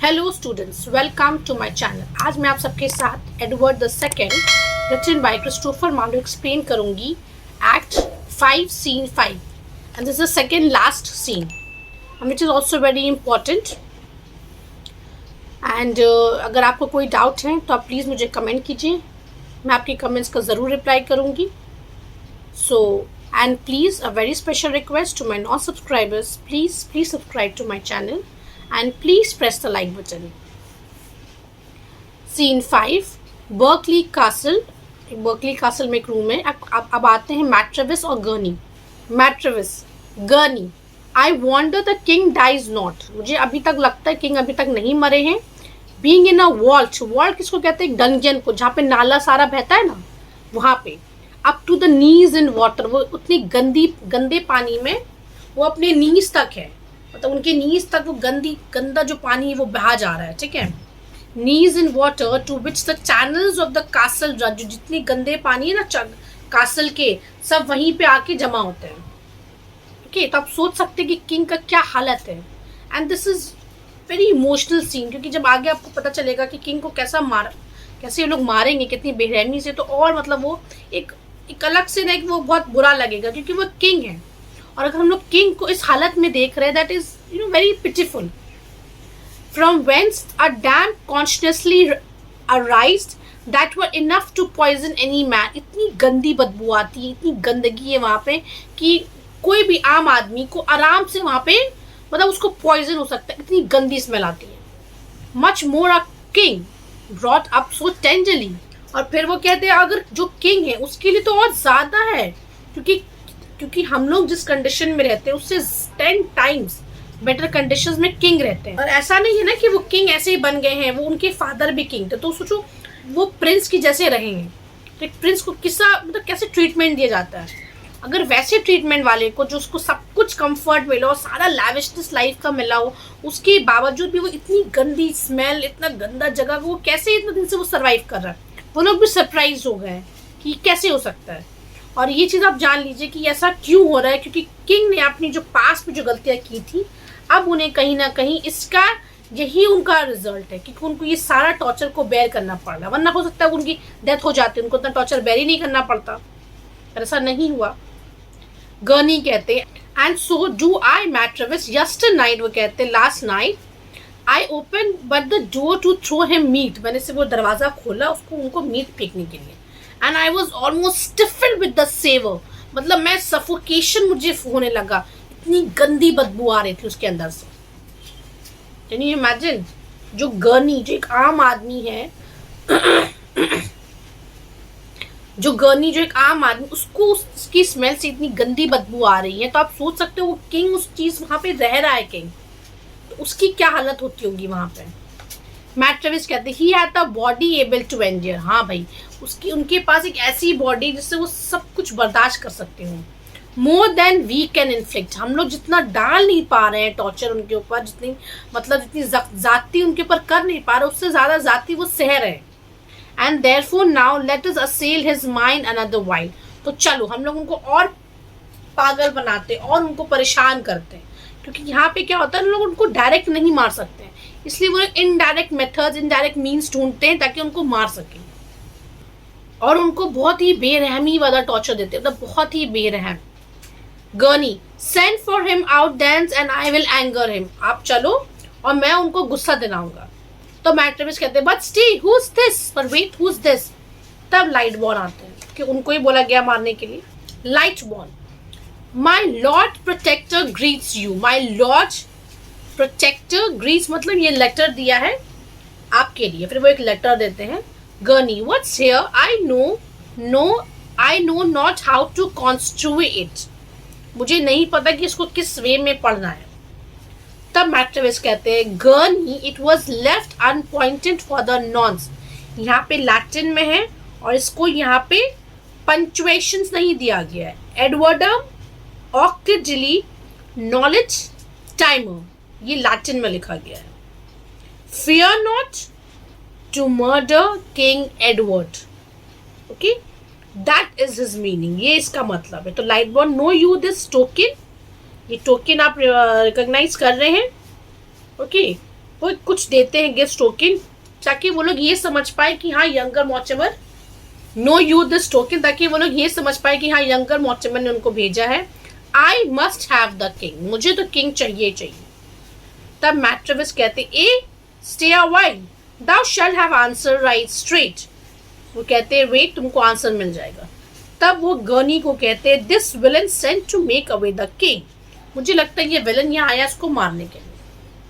Hello students, welcome to my channel. आज मैं आप सबके साथ Edward the second written by Christopher Marlowe explain करूंगी act 5 scene 5 and this is the second last scene and which is also very important. And अगर आपको कोई doubt है तो आप प्लीज़ मुझे कमेंट कीजिए, मैं आपके कमेंट्स का ज़रूर रिप्लाई करूँगी। So and please a very special request to my non subscribers, please subscribe to my channel and please press the like button. Scene 5 Berkeley Castle. Berkeley Castle में एक room है। अब आते हैं मैट्रेविस और Gurney. Matrevis, Gurney, I wonder the king dies not. मुझे अभी तक लगता है किंग अभी तक नहीं मरे हैं। Being in a vault, vault किसको कहते हैं? डंजन को, जहाँ पे नाला सारा बहता है ना, वहाँ पे। Up to the knees in water, वो उतनी गंदे पानी में वो अपने नीज तक है, मतलब उनके नीज तक वो गंदा जो पानी है वो बहा जा रहा है। ठीक है, knees in water to which the channels of the castle run, जो जितने गंदे पानी है ना कासल के, सब वहीं पे आके जमा होते हैं। ओके, तो आप सोच सकते हैं कि किंग का क्या हालत है। And this is very emotional scene, क्योंकि जब आगे आपको पता चलेगा कि किंग को कैसे ये लोग मारेंगे, कितनी बेरहमी से, तो और मतलब वो एक अलग से ना, वो बहुत बुरा लगेगा क्योंकि वो किंग है। और अगर हम लोग किंग को इस हालत में देख रहे हैं, that is very pitiful. From whence a damp consciously arised that were enough to poison any man. इतनी गंदी बदबू आती है, इतनी गंदगी है वहाँ पे कि कोई भी आम आदमी को आराम से वहाँ पे, मतलब उसको पॉइजन हो सकता है, इतनी गंदी स्मेल आती है। Much more a king brought up so tenderly. और फिर वो कहते हैं अगर जो किंग है उसके लिए तो और ज्यादा है, क्योंकि हम लोग जिस कंडीशन में रहते हैं उससे 10 टाइम्स बेटर कंडीशंस में किंग रहते हैं। और ऐसा नहीं है ना कि वो किंग ऐसे ही बन गए हैं, वो उनके फादर भी किंग थे, तो सोचो वो प्रिंस की जैसे रहेंगे। तो एक प्रिंस को मतलब कैसे ट्रीटमेंट दिया जाता है। अगर वैसे ट्रीटमेंट वाले को, जो उसको सब कुछ कंफर्ट मिला हो, सारा लैविशनेस लाइफ का मिला हो, उसके बावजूद भी वो इतनी गंदी स्मेल, इतना गंदा जगह, वो कैसे इतने दिन से वो सर्वाइव कर रहा है। वो लोग भी सरप्राइज हो गए कि कैसे हो सकता है। और ये चीज़ आप जान लीजिए कि ऐसा क्यों हो रहा है, क्योंकि किंग ने अपनी जो पास्ट में जो गलतियां की थी, अब उन्हें कहीं ना कहीं इसका यही उनका रिजल्ट है, क्योंकि उनको ये सारा टॉर्चर को बेयर करना पड़ रहा है। वरना हो सकता है उनकी डेथ हो जाती, उनको इतना टॉर्चर बेयर ही नहीं करना पड़ता, पर ऐसा नहीं हुआ। गर्नी कहते and so do I Matrevis yester night, वो कहते last night I open but the door to throw him meat. मैंने से वो दरवाजा खोला उनको मीट फेंकने के लिए। And I was almost stifled with the savour, मतलब मैं सफोकेशन मुझे होने लगा, इतनी गंदी बदबू आ रही थी उसके अंदर से। कैन यू इमेजिन, जो गर्नी, जो एक आम आदमी है उसको उसकी स्मेल से इतनी गंदी बदबू आ रही है, तो आप सोच सकते हो वो किंग उस चीज वहां पे रह रहा है किंग, तो उसकी क्या हालत होती होगी वहां पे। मैट्रेविस कहते he had the body able to endure. हाँ भाई, उनके पास एक ऐसी बॉडी जिससे वो सब कुछ बर्दाश्त कर सकते हो। More than we can inflict, हम लोग जितना डाल नहीं पा रहे हैं टॉर्चर उनके ऊपर, जितनी जाती उनके ऊपर कर नहीं पा रहे, उससे ज्यादा जाती वो सह रहे हैं। And therefore now let us असेल हिज माइंड अनदर वाइल। तो चलो हम लोग उनको और पागल बनाते और उनको परेशान करते हैं, क्योंकि यहाँ पे क्या होता है, लोग उनको डायरेक्ट नहीं मार सकते हैं, इसलिए वो इनडायरेक्ट मेथड्स, इनडायरेक्ट मीन्स ढूंढते हैं ताकि उनको मार सकें। और उनको बहुत ही बेरहमी वाला टॉर्चर देते हैं, मतलब बहुत ही बेरहम। गर्नी send for him out dance and I will anger him. आप चलो और मैं उनको गुस्सा दिलाऊंगा। तो मैट्रेविस कहते हैं but stay who is this, पर वेट हु इज दिस। तब लाइट बॉर्न आते हैं कि उनको ही बोला गया मारने के लिए। Lightborn, my lord protector greets you. My lord protector greets, मतलब ये लेटर दिया है आपके लिए। फिर वो एक लेटर देते हैं। Gurney what's here, I know not how to construct it. मुझे नहीं पता कि इसको किस वे में पढ़ना है। तब मैट्रेविस कहते हैं Gurney it was left unpointed for the nonce. यहाँ पे लैटिन में है और इसको यहाँ पे पंक्चुएशंस नहीं दिया गया है। एडवर्डम ऑक्टिडली नॉलेज टाइमर, ये लैटिन में लिखा गया है। Fear not to murder king Edward. Okay, that is his meaning, ये इसका मतलब है। तो Lightborn know you this token, ये टोकन आप रिकॉग्नाइज कर रहे हैं। ओके, वो कुछ देते हैं गिफ्ट टोकन, ताकि वो लोग ये समझ पाए कि हाँ younger Mortimer know you this token, ताकि वो लोग ये समझ पाए कि हाँ यंगर मॉर्टिमर ने उनको भेजा है. I must have the king, मुझे तो किंग चाहिए चाहिए. तब मैट ट्रेविस कहते a stay a while, thou shall have answer right straight. वो कहते हैं वेट, तुमको आंसर मिल जाएगा. तब वो गर्नी को कहते हैं this villain sent to make away the king, मुझे लगता है ये विलन यहाँ आया इसको मारने के लिए.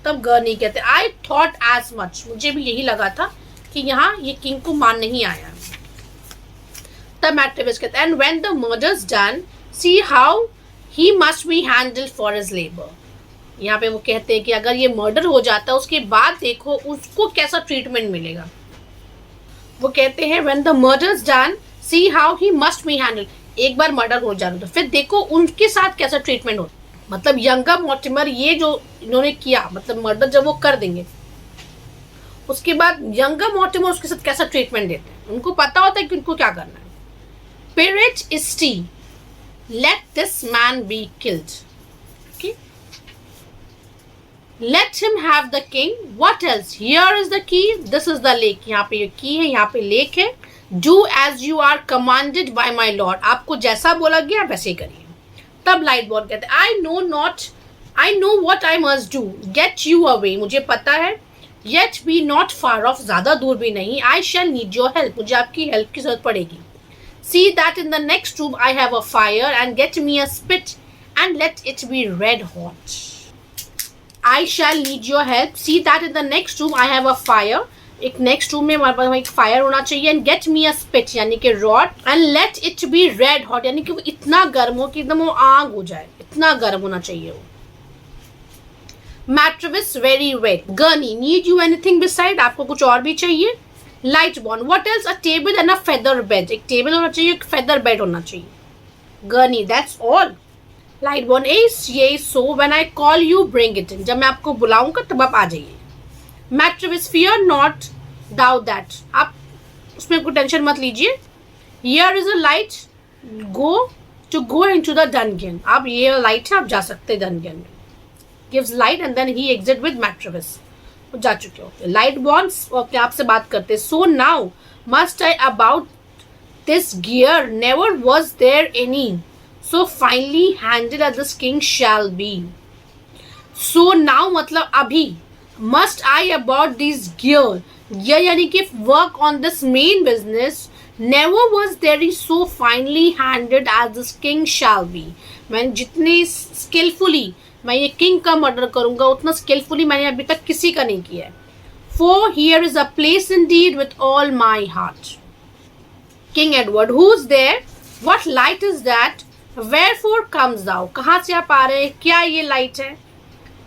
तब गर्नी कहते हैं आई थॉट एज मच, मुझे भी यही लगा था कि यहाँ ये किंग को मारने ही आया. तब मैट ट्रेविस कहते हैं and when the murders done see how he must be handled for his labour. यहाँ पे वो कहते हैं कि अगर ये मर्डर हो जाता है उसके बाद देखो उसको कैसा ट्रीटमेंट मिलेगा. वो कहते हैं when the murders done see how he must be handle, एक बार मर्डर हो जाए तो फिर देखो उनके साथ कैसा ट्रीटमेंट हो. मतलब यंगर मॉर्टिमर ये जो इन्होंने किया, मतलब मर्डर जब वो कर देंगे उसके बाद यंगर मॉर्टिमर उसके साथ कैसा ट्रीटमेंट देते हैं, उनको पता होता है कि उनको क्या करना है. Perot इस्टी let this man be killed, let him have the king, what else, here is the key, this is the lake. यहाँ पे ये की है, यहाँ पे लेक है. do as you are commanded by my lord, आपको जैसा बोला गया वैसे ही करिए. तब लाइट बॉर्न कहते हैं I know what I must do, get you away, मुझे पता है, yet be not far off, ज़्यादा दूर भी नहीं, I shall need your help, मुझे आपकी हेल्प की जरूरत पड़ेगी. see that in the next room I have a fire and get me a spit and let it be red hot. I shall need your help. See that in the next room I have a fire. एक next room में हमारे पास एक fire होना चाहिए. And get me a spit यानी कि rod, and let it be red hot यानी कि वो इतना गर्म हो कि एकदम वो आग हो जाए, इतना गर्म होना चाहिए वो. Matrevis very wait. Gurney need you anything beside, आपको कुछ और भी चाहिए. Lightborn what else, a table and a feather bed, एक टेबल होना चाहिए, एक फेदर बेड होना चाहिए. Gurney that's all. Lightborn ये so when I call you bring it in, जब मैं आपको बुलाऊंगा तब आप आ जाइए. Matrevis fear not doubt that, आप उसमें कोई टेंशन मत लीजिए. Here is a light, go into the dungeon, आप ये लाइट है, आप जा सकते हैं डंजन में. Gives light and then he exit with Maltravers, वो जा चुके होते. लाइट बॉर्न अपने आप से बात करते. So now must I about this gear, never was there any, so finally handled as this king shall be. So now मतलब अभी, must I about this gear, ये यानी कि work on this main business, never was there so finely handled as this king shall be. मैं जितने skillfully मैं ये king का murder करूँगा उतना skillfully मैंने अभी तक किसी का नहीं किया है. For here is a place indeed with all my heart. King Edward, who's there? What light is that? Wherefore comes thou, कहाँ से आप आ रहे हैं, क्या ये लाइट है.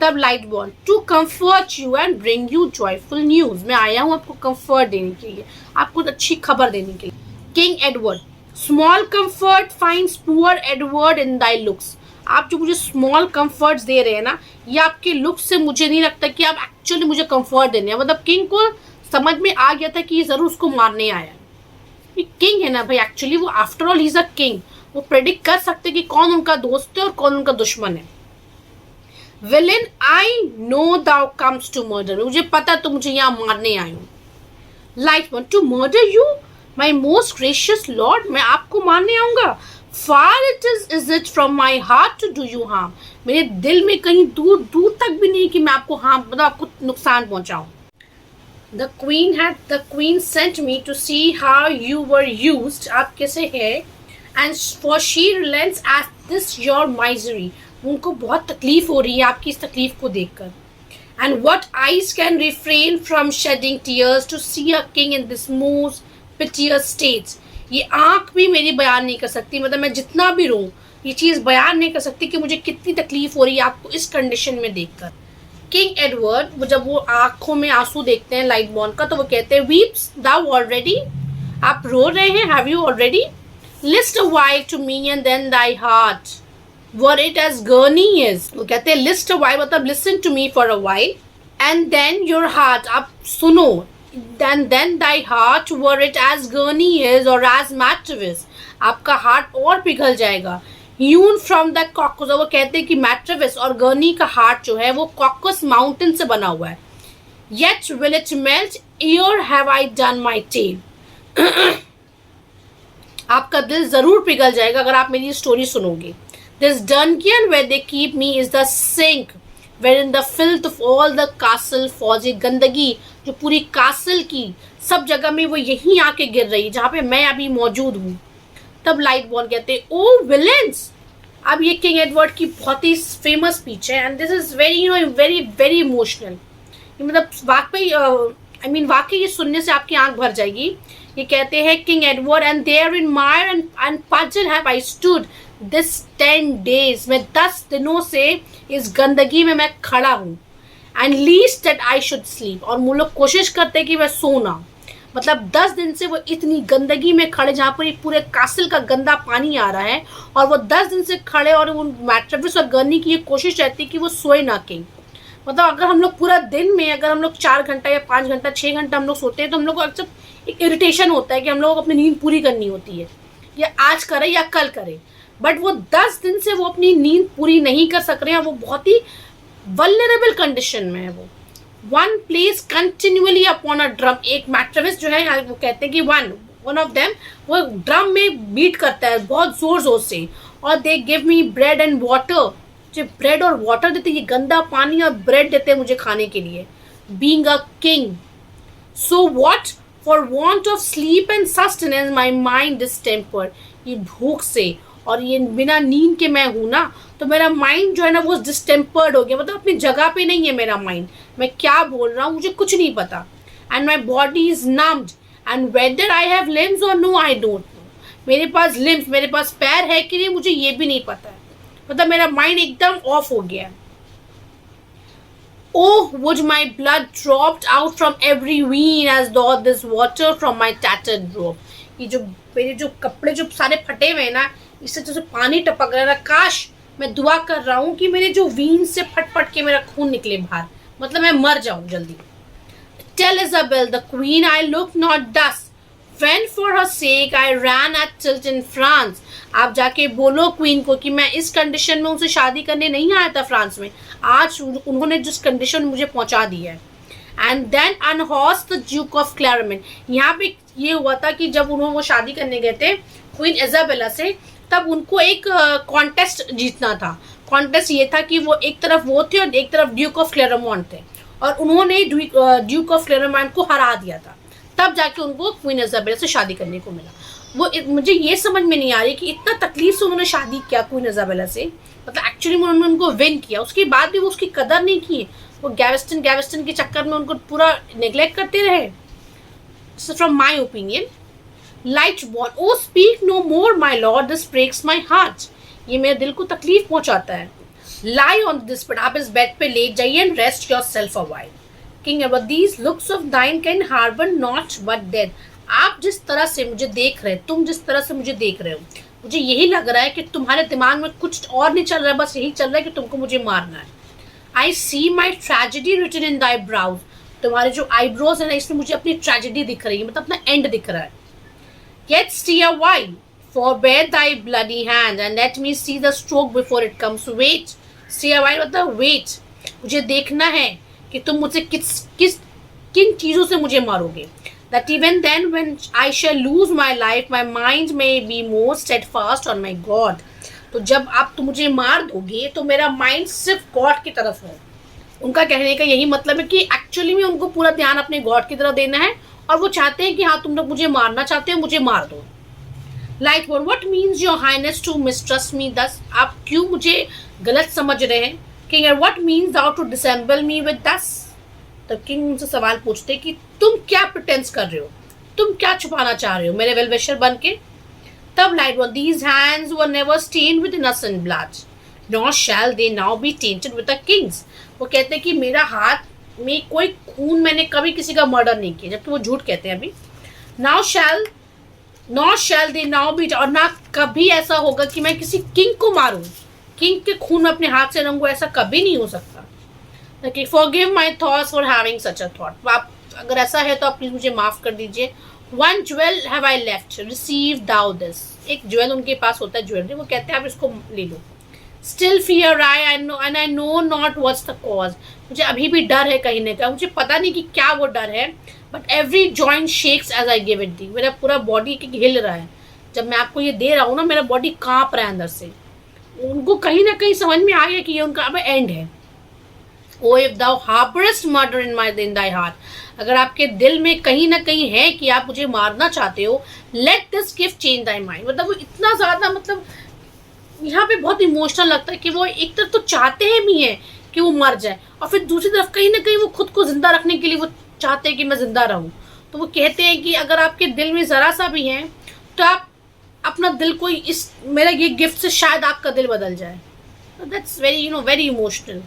तब Lightborn to comfort you and bring you joyful news, मैं आया हूँ आपको कंफर्ट देने के लिए, आपको अच्छी खबर देने के लिए. King Edward small comfort finds poor Edward in thy looks, आप जो मुझे स्मॉल कंफर्ट्स दे रहे हैं ना, ये आपके लुक्स से मुझे नहीं लगता कि आप एक्चुअली मुझे कंफर्ट देने हैं. मतलब किंग को समझ में आ गया था कि ये जरूर उसको मारने आया. ये किंग है ना भाई, एक्चुअली वो after all he is a king, वो प्रेडिक्ट कर सकते कि कौन उनका दोस्त है और कौन उनका दुश्मन है. Villain I know thou comes to murder, मुझे पता तो मुझे यहाँ मारने आई हूँ. Lightborn to murder you my most gracious lord, मैं आपको मारने आऊंगा. Far is it from my heart to do you harm, मेरे दिल में कहीं दूर दूर तक भी नहीं कि मैं आपको हार्म मतलब आपको नुकसान पहुंचाऊं. The queen sent me to see how you were used, आप कैसे है, and for she relents at this your misery, उनको बहुत तकलीफ हो रही है आपकी इस तकलीफ को देखकर. And what eyes can refrain from shedding tears to see a king in this most piteous state, ये आँख भी मेरी बयान नहीं कर सकती, मतलब मैं जितना भी रोऊं ये चीज़ बयान नहीं कर सकती कि मुझे कितनी तकलीफ हो रही है आपको इस कंडीशन में देखकर. किंग एडवर्ड जब वो आंखों में आंसू देखते हैं लाइट बॉर्न का तो वो कहते हैं वीप्स दाउ ऑलरेडी, आप रो रहे हैं, have you already. List a while to me and then thy heart were it as Gurney is, वो कहते हैं लिस्ट अ वाइल मतलब listen to me for a while and then your heart, आप सुनो, then thy heart were it as gurney is or as Matt Travis, आपका heart और पिघल जाएगा. hewn from the Caucasus, वो कहते हैं कि मैट ट्रेविस और गर्नी का हार्ट जो है वो कॉकस माउंटेन से बना हुआ है. Yet will it melt ere have I done my tale. आपका दिल जरूर पिघल जाएगा अगर आप मेरी स्टोरी सुनोगे. This dungeon where they keep me is the sink wherein the filth of all the castle falls. ये गंदगी जो पूरी कासल की सब जगह में वो यहीं आके गिर रही है जहाँ पे मैं अभी मौजूद हूँ. तब लाइट बॉर्न कहते हैं ओ विलेंस. अब ये किंग एडवर्ड की बहुत ही फेमस स्पीच है and this is very very very emotional. मतलब वाकई ये सुनने से आपकी आंख भर जाएगी. ये कहते हैं king Edward and there in mire and puddle have I stood this 10 days. मैं 10 दिनों से इस गंदगी में मैं खड़ा हूँ. And least that I should sleep. और वो लोग कोशिश करते हैं कि मैं सोना. मतलब 10 दिन से वो इतनी गंदगी में खड़े जहाँ पर पूरे कासल का गंदा पानी आ रहा है और वो 10 दिन से खड़े और उन मैट्रेस और गर्नी की ये कोशिश रहती है कि वो सोए ना किंग. मतलब अगर हम लोग पूरा दिन में अगर हम लोग 4 घंटा या 5 घंटा 6 घंटा हम लोग सोते हैं तो हम लोग को अक्सर एक इरिटेशन होता है कि हम लोग को अपनी नींद पूरी करनी होती है या आज करें या कल करें. बट वो 10 दिन से वो अपनी नींद पूरी नहीं कर सक रहे हैं. वो बहुत ही वल्नरेबल कंडीशन में है. वो one place continually upon a drum. एक मैट्रेस जो है वो कहते हैं कि वन ऑफ देम वो ड्रम में बीट करता है बहुत जोर जोर से. और they give me bread and water. जो ब्रेड और वाटर देते ये गंदा पानी और ब्रेड देते हैं मुझे खाने के लिए. Being a king so what for want of sleep and sustenance my mind distempered. ये भूख से और ये बिना नींद के मैं हूँ ना तो मेरा माइंड जो है ना वो डिस्टेम्पर्ड हो गया. मतलब अपनी जगह पे नहीं है मेरा माइंड. मैं क्या बोल रहा हूँ मुझे कुछ नहीं पता. And my body is numbed and whether I have limbs और नो आई डोंट नो. मेरे पास लिम्स मेरे पास पैर है कि नहीं मुझे ये भी नहीं पता है. मतलब मेरा माइंड एकदम ऑफ हो गया. Oh, would my blood dropped out from every vein as though this water from my tattered robe. ये जो मेरे जो कपड़े जो सारे फटे हुए हैं ना इससे जैसे पानी टपक रहा है ना. काश मैं दुआ कर रहा हूँ कि मेरे जो वीन से फट फट के मेरा खून निकले बाहर. मतलब मैं मर जाऊँ जल्दी. Tell Isabel the queen I look not thus when for her sake I ran at tilt in France. आप जाके बोलो क्वीन को कि मैं इस कंडीशन में उनसे शादी करने नहीं आया था फ्रांस में. आज उन्होंने जिस कंडीशन मुझे पहुंचा दी है. And then unhorse the duke of Cleremont. यहाँ पे ये हुआ था कि जब उन्होंने वो शादी करने गए थे क्वीन इजाबेला से तब उनको एक कॉन्टेस्ट जीतना था. कॉन्टेस्ट ये था कि वो एक तरफ वो थे और एक तरफ ड्यूक ऑफ क्लेरमॉन्ट थे और उन्होंने ड्यूक ऑफ क्लेरमॉन्ट को हरा दिया था. तब जाके उनको क्वीन इजाबेला से शादी करने को मिला. वो मुझे ये समझ में नहीं आ रही कि इतना तकलीफ से उन्होंने शादी किया क्वीन इजाबेला से. मतलब एक्चुअली उन्होंने उनको विन किया उसके बाद भी वो उसकी कदर नहीं की. वो गैवेस्टन के चक्कर में उनको पूरा नेग्लेक्ट करते रहे. From my opinion. Lightborn O speak no more my lord this breaks my heart. ये मेरे दिल को तकलीफ पहुंचाता है. Lie on this bed. आप इस बेड पे लेट जाइए and rest yourself a while. King Edward these looks of thine can harbour not but dead. आप जिस तरह से मुझे देख रहे हैं तुम जिस तरह से मुझे देख रहे हो मुझे यही लग रहा है कि तुम्हारे दिमाग में कुछ और नहीं चल रहा है. बस यही चल रहा है कि तुमको मुझे मारना है. I see my tragedy written in thy brows. तुम्हारे जो आईब्रोज है ना इसमें मुझे अपनी ट्रेजेडी दिख रही है. मतलब अपना एंड दिख रहा है. Yet stay a while, forbear thy bloody hand, and let me see the stroke before it comes. Wait, stay a while, मतलब wait. मुझे देखना है कि तुम मुझे किन चीज़ों से मुझे मारोगे. That even then, when I shall lose my life, my mind may be more steadfast on my God. तो जब आप तुम मुझे मार दोगे तो मेरा माइंड सिर्फ गॉड की तरफ है. उनका कहने का यही मतलब है कि एक्चुअली में उनको पूरा ध्यान अपने गॉड की तरफ देना है और वो चाहते हैं कि हाँ तुम लोग मुझे मारना चाहते हो मुझे मार दो. Like what means your highness to mistrust me thus. आप क्यों मुझे गलत समझ रहे हैं. King what means thou to dissemble me with thus. तो किंग उनसे सवाल पूछते कि तुम क्या प्रिटेंस कर रहे हो. तुम क्या छुपाना चाह रहे हो मेरे वेलविशर बन के. तब Lightborn these hands were never stained with innocent blood nor shall they now be tainted with the king's. वो कहते हैं कि मेरा हाथ में कोई खून मैंने कभी किसी का मर्डर नहीं किया. जबकि वो झूठ कहते हैं अभी. Now shall not shall they now be. और ना कभी ऐसा होगा कि मैं किसी किंग को मारूं. किंग के खून में अपने हाथ से रंगूं ऐसा कभी नहीं हो सकता. Forgive my thoughts for having such a thought. आप अगर ऐसा है तो आप प्लीज मुझे माफ कर दीजिए. One jewel have I left receive thou this. एक ज्वेल उनके पास होता है ज्वेलरी. वो कहते हैं आप इसको ले लो. Still fear I know and I know not what's the cause. मुझे अभी भी डर है कहीं ना कहीं, मुझे पता नहीं कि क्या वो डर है. But every joint shakes as I give it thee. मेरा पूरा बॉडी हिल रहा है जब मैं आपको ये दे रहा हूँ ना. मेरा बॉडी कांप रहा है अंदर से. उनको कहीं ना कहीं समझ में आ गया कि ये उनका अब एंड है. ओ if thou harborest murder in thy heart, अगर आपके दिल में कहीं ना कहीं है कि आप मुझे मारना चाहते हो, let this gift change thy mind. मतलब वो इतना ज़्यादा, मतलब यहाँ पे बहुत इमोशनल लगता है कि वो एक तरफ तो चाहते हैं भी हैं कि वो मर जाए, और फिर दूसरी तरफ कहीं ना कहीं वो खुद को जिंदा रखने के लिए वो चाहते हैं कि मैं जिंदा रहूं. तो वो कहते हैं कि अगर आपके दिल में ज़रा सा भी है तो आप अपना दिल कोई इस मेरा ये गिफ्ट से शायद आपका दिल बदल जाए. That's very very emotional.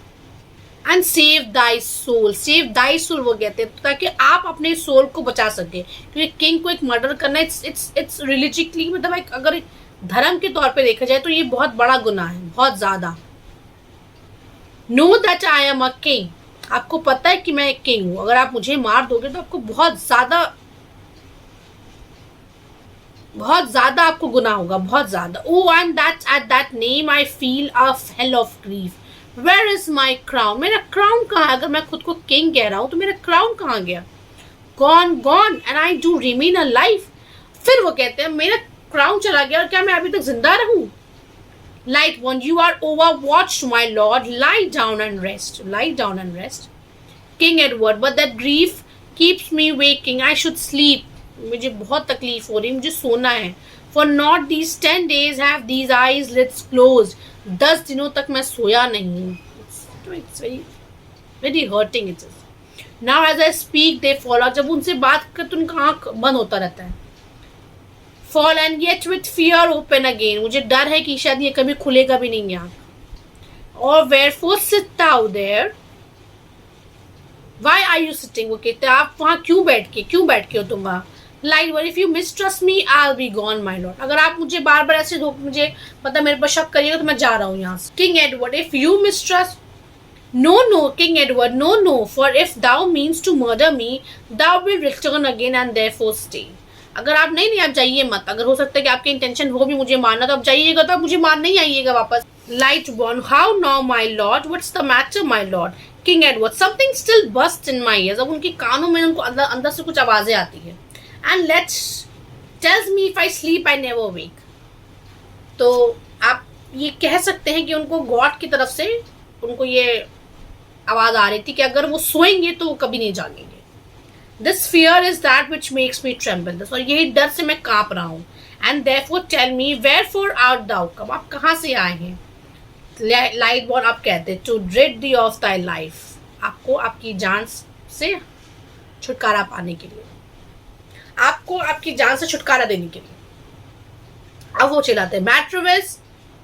And save thy soul. Save thy soul वो कहते हैं ताकि आप अपने सोल को बचा सके, क्योंकि किंग को एक मर्डर करना इट्स रिलीजिकली, मतलब एक अगर धर्म के तौर पे देखा जाए तो ये बहुत बड़ा गुनाह है, बहुत ज्यादा. Know that I am a king. आपको पता है कि मैं एक किंग हूं. अगर आप मुझे मार दोगे तो आपको बहुत ज्यादा आपको गुनाह होगा, बहुत ज्यादा. O and that at that name I feel a hell of grief. Where is my crown. मेरा क्राउन कहाँ है? अगर मैं खुद को किंग कह रहा हूँ तो मेरा क्राउन कहाँ गया? Gone gone and I do remain a life. फिर वो कहते हैं मेरा क्राउन चला गया और क्या मैं अभी तक जिंदा रहूं? Lightborn, you are overwatched my lord, lie down and rest. Lie down and rest. King Edward, but that grief keeps me waking. I should sleep. मुझे बहुत तकलीफ हो रही, मुझे सोना है. For not these 10 days have these eyes lids close. 10 दिनों तक मैं सोया नहीं हूँ. It's very very hurting. It is now as I speak they fall out. जब उनसे बात कर तो उनका आँख बंद होता रहता है. Fall and yet with fear open again. मुझे डर है कि शायद ये कभी खुलेगा भी नहीं आँख. और wherefore sit thou there. Why are you sitting? वो कहते हैं आप वहाँ क्यों बैठ के हो तुम वहाँ? Light one, if you mistrust me I will be gone my lord. अगर आप मुझे बार बार ऐसे मुझे मतलब मेरे पर शक करिएगा तो मैं जा रहा हूँ यहाँ से. King Edward, if you mistrust. No King Edward, no for if thou means to murder me thou will return again and therefore stay. अगर आप नहीं आप जाइए मत. अगर हो सकता है कि आपकी इंटेंशन हो भी मुझे मारना, तो आप जाइएगा तो आप मुझे मार नहीं आइएगा वापस. Lightborn, how now my lord, what's the matter my lord. King Edward, something still bust in my ears. अब उनके कानों में उनको अंदर से कुछ आवाजें आती है. And let's tells me if I sleep I never wake. तो आप ये कह सकते हैं कि उनको गॉड की तरफ से उनको ये आवाज आ रही थी कि अगर वो सोएंगे तो वो कभी नहीं जागेंगे. This fear is that which makes me tremble. और यही डर से मैं कांप रहा हूँ. And therefore tell me wherefore art thou come. आप कहाँ से आए हैं? लाइट बॉर्न, आप कहते हैं to rid thee of thy life. आपको आपकी जान से छुटकारा पाने के लिए, आपको आपकी जान से छुटकारा देने के लिए. अब वो चिल्लाते हैं Matrevis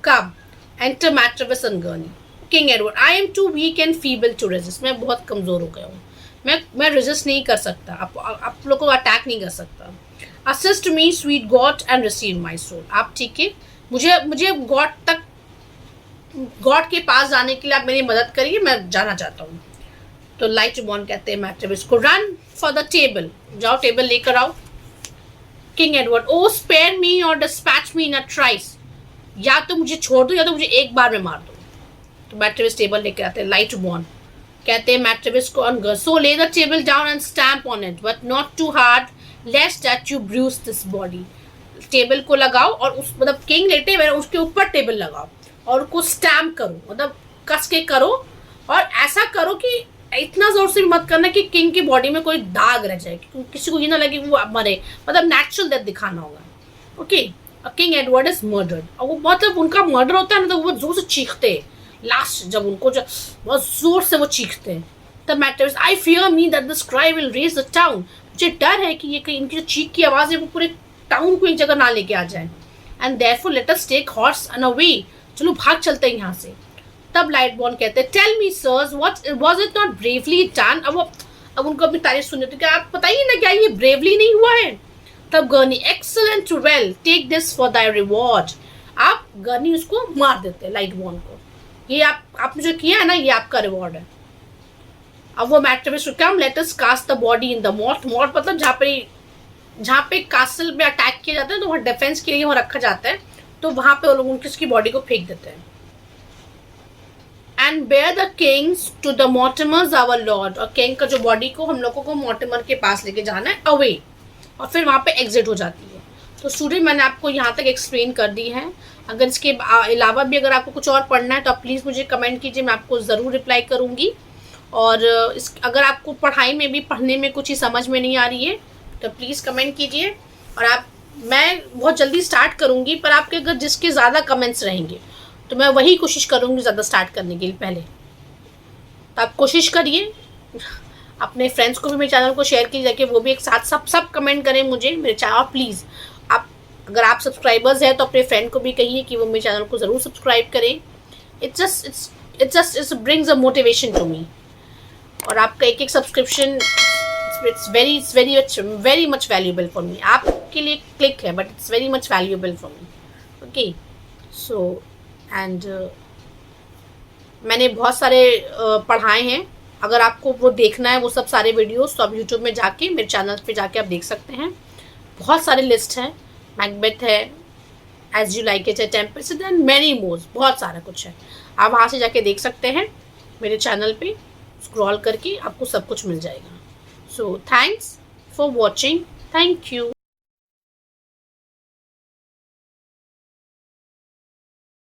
come. Enter Matrevis and Gurney. King Edward, I am too weak and feeble to resist. मैं बहुत कमजोर हो गया हूँ, मैं रेजिस्ट नहीं कर सकता. आप लोगों को अटैक नहीं कर सकता. Assist me sweet God and receive my soul. आप ठीक है, मुझे गॉड के पास जाने के लिए आप मेरी मदद करिए, मैं जाना चाहता हूँ. तो लाइट बॉर्न कहते हैं मैट्रेविस को, रन फॉर द टेबल. जाओ टेबल लेकर आओ. किंग एडवर्ड, ओ स्पेयर मी और डिस्पैच मी इन अ ट्राइस. या तो मुझे छोड़ दो या तो मुझे एक बार में मार दो. तो मैट्रेविस टेबल लेकर आते हैं. लाइट बॉर्न कहते हैं मैट्रेविस को, on so lay the table down and stamp on it but not too hard lest that you bruise this body. Table को लगाओ और उस मतलब किंग लेटे हुए उसके ऊपर टेबल लगाओ और उसको स्टैम्प करो, मतलब कस के करो. और ऐसा करो कि इतना जोर से भी मत करना कि किंग की बॉडी में कोई दाग रह जाए, किसी को ये ना लगे वो मरे. मतलब नेचुरल डेथ दिखाना होगा. Okay. King Edward is murdered. और वो मतलब उनका मर्डर होता है ना तो वो जोर से चीखते हैं. लास्ट जब उनको जो बहुत जोर से वो चीखते हैं तब Matrevis, I fear me that this cry will raise the town. मुझे डर है कि ये कहीं इनकी जो चीख की आवाज़ है वो पूरे टाउन को एक जगह ना लेके आ जाए. And therefore let us take horse and away. चलो भाग चलते हैं यहाँ से. तब लाइट बॉर्न कहते हैं, tell me sirs what was it not bravely done. अब उनको अपनी तारीफ सुननी होती है. क्या आप बताइए ना, क्या ये ब्रेवली नहीं हुआ है? तब Gurney, excellent well take this for thy reward. आप गर्नी उसको मार देते हैं लाइट बॉर्न को. ये आपने जो किया है ना ये आपका रिवॉर्ड है. अब वो Matrevis to come let us cast the body in the moat. Moat मतलब जहाँ पे कासल में अटैक किया जाता है तो वहाँ डिफेंस के लिए वहाँ रखा जाता है. तो वहाँ पे वो लोग उसकी बॉडी को फेंक देते हैं. And bear the kings to the Mortimers our lord, और किंग का जो बॉडी को हम लोगों को मॉर्टिमर के पास लेके जाना है अवे, और फिर वहाँ पे एग्जिट हो जाती है। तो स्टूडेंट मैंने आपको यहाँ तक एक्सप्लेन कर दी है। अगर इसके अलावा भी अगर आपको कुछ और पढ़ना है तो आप प्लीज़ मुझे कमेंट कीजिए, मैं आपको ज़रूर रिप्लाई करूँगी। और अगर आपको पढ़ाई में भी पढ़ने में कुछ ही समझ में नहीं आ रही है तो प्लीज़ कमेंट कीजिए। और मैं बहुत जल्दी स्टार्ट करूँगी, पर आपके अगर जिसके ज़्यादा कमेंट्स रहेंगे तो मैं वही कोशिश करूँगी ज़्यादा स्टार्ट करने के लिए पहले। तो आप कोशिश करिए, अपने फ्रेंड्स को भी मेरे चैनल को शेयर कीजिए कि वो भी एक साथ सब कमेंट करें मुझे मेरे चैनल। प्लीज़ अगर आप सब्सक्राइबर्स हैं तो अपने फ्रेंड को भी कहिए कि वो मेरे चैनल को ज़रूर सब्सक्राइब करें। It's brings a motivation to me. और आपका एक subscription it's very much valuable for me. आपके लिए क्लिक है but it's very much valuable for me. Okay, so and मैंने बहुत सारे पढ़ाए हैं। अगर आपको वो देखना है वो सब सारे वीडियोस तो आप यूट्यूब में जाके मेरे चैनल पे जाके आप देख सकते हैं। बहुत सारे लिस्ट हैं, मैकबेथ है, एज यू लाइक इट है, टेम्पेस्ट एंड मैनी मोर्स, बहुत सारा कुछ है। आप वहाँ से जाके देख सकते हैं, मेरे चैनल पे स्क्रॉल करके आपको सब कुछ मिल जाएगा। So thanks for watching, thank you.